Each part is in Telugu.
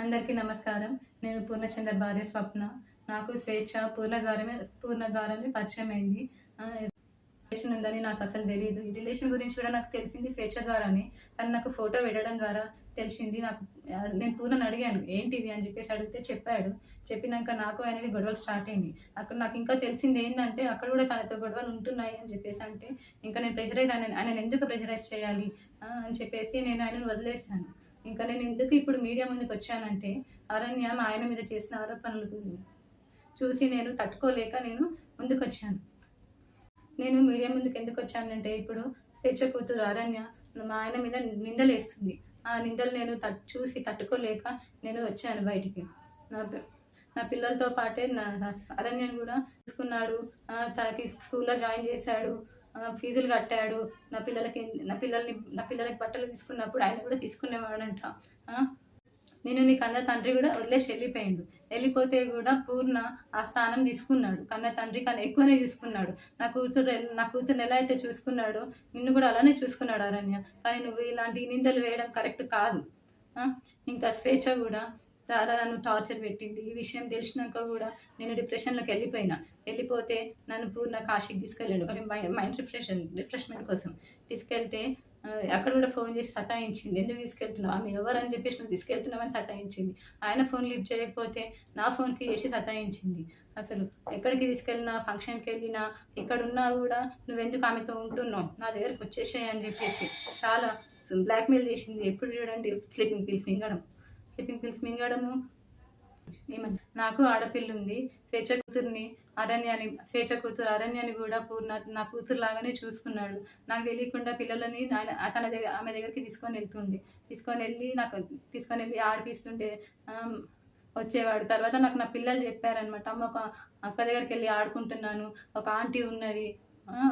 అందరికీ నమస్కారం. నేను పూర్ణచందర్ భార్య స్వప్న. నాకు స్వేచ్ఛ పూర్ణ ద్వారానే పరిచయమైంది. రిలేషన్ ఉందని నాకు అసలు తెలీదు. ఈ రిలేషన్ గురించి కూడా నాకు తెలిసింది స్వేచ్ఛ ద్వారానే. తను నాకు ఫోటో పెట్టడం ద్వారా తెలిసింది. నేను పూర్ణని అడిగాను, ఏంటిది అని చెప్పేసి అడిగితే చెప్పాడు. చెప్పినాక నాకు ఆయనకి గొడవలు స్టార్ట్ అయింది. అక్కడ నాకు ఇంకా తెలిసింది ఏంటంటే అక్కడ కూడా తనతో గొడవలు ఉంటున్నాయి అని చెప్పేసి అంటే, ఇంకా నేను ఆయనను ఎందుకు ప్రెషరైజ్ చేయాలి అని చెప్పేసి నేను ఆయనను వదిలేశాను. ఇంకా నేను ఎందుకు ఇప్పుడు మీడియా ముందుకు వచ్చానంటే, అరణ్య మా ఆయన మీద చేసిన ఆరోపణలు చూసి నేను తట్టుకోలేక నేను ముందుకొచ్చాను. నేను మీడియా ముందుకు ఎందుకు వచ్చానంటే, ఇప్పుడు స్వేచ్ఛ కూతురు అరణ్య మా ఆయన మీద నిందలేస్తుంది. ఆ నిందలు నేను చూసి తట్టుకోలేక నేను వచ్చాను బయటికి. నా పిల్లలతో పాటే నా అరణ్యను కూడా చూసుకున్నాడు. తనకి స్కూల్లో జాయిన్ చేశాడు, ఫీజులు కట్టాడు. నా పిల్లలకి బట్టలు తీసుకున్నప్పుడు ఆయన కూడా తీసుకునేవాడంట. నేను నీ కన్న తండ్రి కూడా వదిలేసి వెళ్ళిపోతే కూడా పూర్ణ ఆ స్థానం తీసుకున్నాడు. కన్న తండ్రి కన్నా ఎక్కువనే చూసుకున్నాడు. నా కూతురుని ఎలా అయితే చూసుకున్నాడో నిన్ను కూడా అలానే చూసుకున్నాడు అరణ్య. కానీ నువ్వు ఇలాంటి నిందలు వేయడం కరెక్ట్ కాదు. ఇంకా స్వేచ్ఛ కూడా చాలా నన్ను టార్చర్ పెట్టింది. ఈ విషయం తెలిసినాక కూడా నేను డిప్రెషన్లోకి వెళ్ళిపోతే నన్ను పూర్ణ కాశీకి తీసుకెళ్ళాడు. కానీ మైండ్ రిఫ్రెష్మెంట్ కోసం తీసుకెళ్తే అక్కడ కూడా ఫోన్ చేసి సతాయించింది. ఎందుకు తీసుకెళ్తున్నావు, ఆమె ఎవరని చెప్పేసి నువ్వు తీసుకెళ్తున్నావని సతాయించింది. ఆయన ఫోన్ లిఫ్ట్ చేయకపోతే నా ఫోన్కి చేసి సతాయించింది. అసలు ఎక్కడికి తీసుకెళ్ళినా, ఫంక్షన్కి వెళ్ళినా, ఎక్కడున్నా కూడా నువ్వెందుకు ఆమెతో ఉంటున్నావు, నా దగ్గరకు వచ్చేసాయి అని చెప్పేసి చాలా బ్లాక్మెయిల్ చేసింది. ఎప్పుడు చూడండి స్లీపింగ్ పిల్స్ మింగడము. నాకు ఆడపిల్ల ఉంది. స్వేచ్ఛ కూతురు అరణ్యాన్ని కూడా పూర్ణ నా కూతురు లాగానే చూసుకున్నాడు. నాకు తెలియకుండా పిల్లలని ఆమె దగ్గరికి తీసుకొని వెళ్ళి ఆడిపిస్తుంటే వచ్చేవాడు. తర్వాత నాకు నా పిల్లలు చెప్పారనమాట, అమ్మ ఒక అక్క దగ్గరికి వెళ్ళి ఆడుకుంటున్నాను, ఒక ఆంటీ ఉన్నది,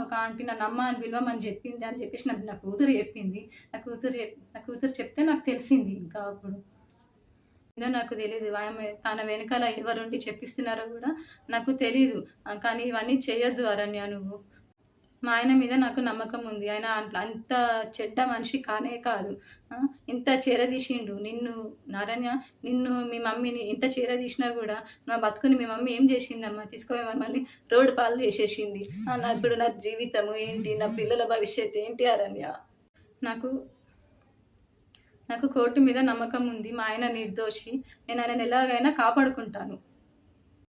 ఒక ఆంటీ నన్ను అమ్మ అని పిలవమని చెప్పింది అని చెప్పేసి నా కూతురు చెప్పింది. నా కూతురు చెప్తే నాకు తెలిసింది. ఇంకా అప్పుడు నాకు తెలీదు. తన వెనకాల ఎవరుండి చెప్పిస్తున్నారో కూడా నాకు తెలీదు. కానీ ఇవన్నీ చేయొద్దు అరణ్య నువ్వు. మా ఆయన మీద నాకు నమ్మకం ఉంది. ఆయన అంత చెడ్డ మనిషి కానే కాదు. ఇంత చేరదీసిండు నిన్ను అరణ్య. మీ మమ్మీని ఇంత చేరదీసినా కూడా నా బతుకుని మీ మమ్మీ ఏం చేసిందమ్మా, తీసుకుపోయి మమ్మల్ని రోడ్డు పాలు చేసేసింది. ఇప్పుడు నా జీవితము ఏంటి, నా పిల్లల భవిష్యత్తు ఏంటి అరణ్య. నాకు కోర్టు మీద నమ్మకం ఉంది. మా ఆయన నిర్దోషి. నేను ఆయనను ఎలాగైనా కాపాడుకుంటాను.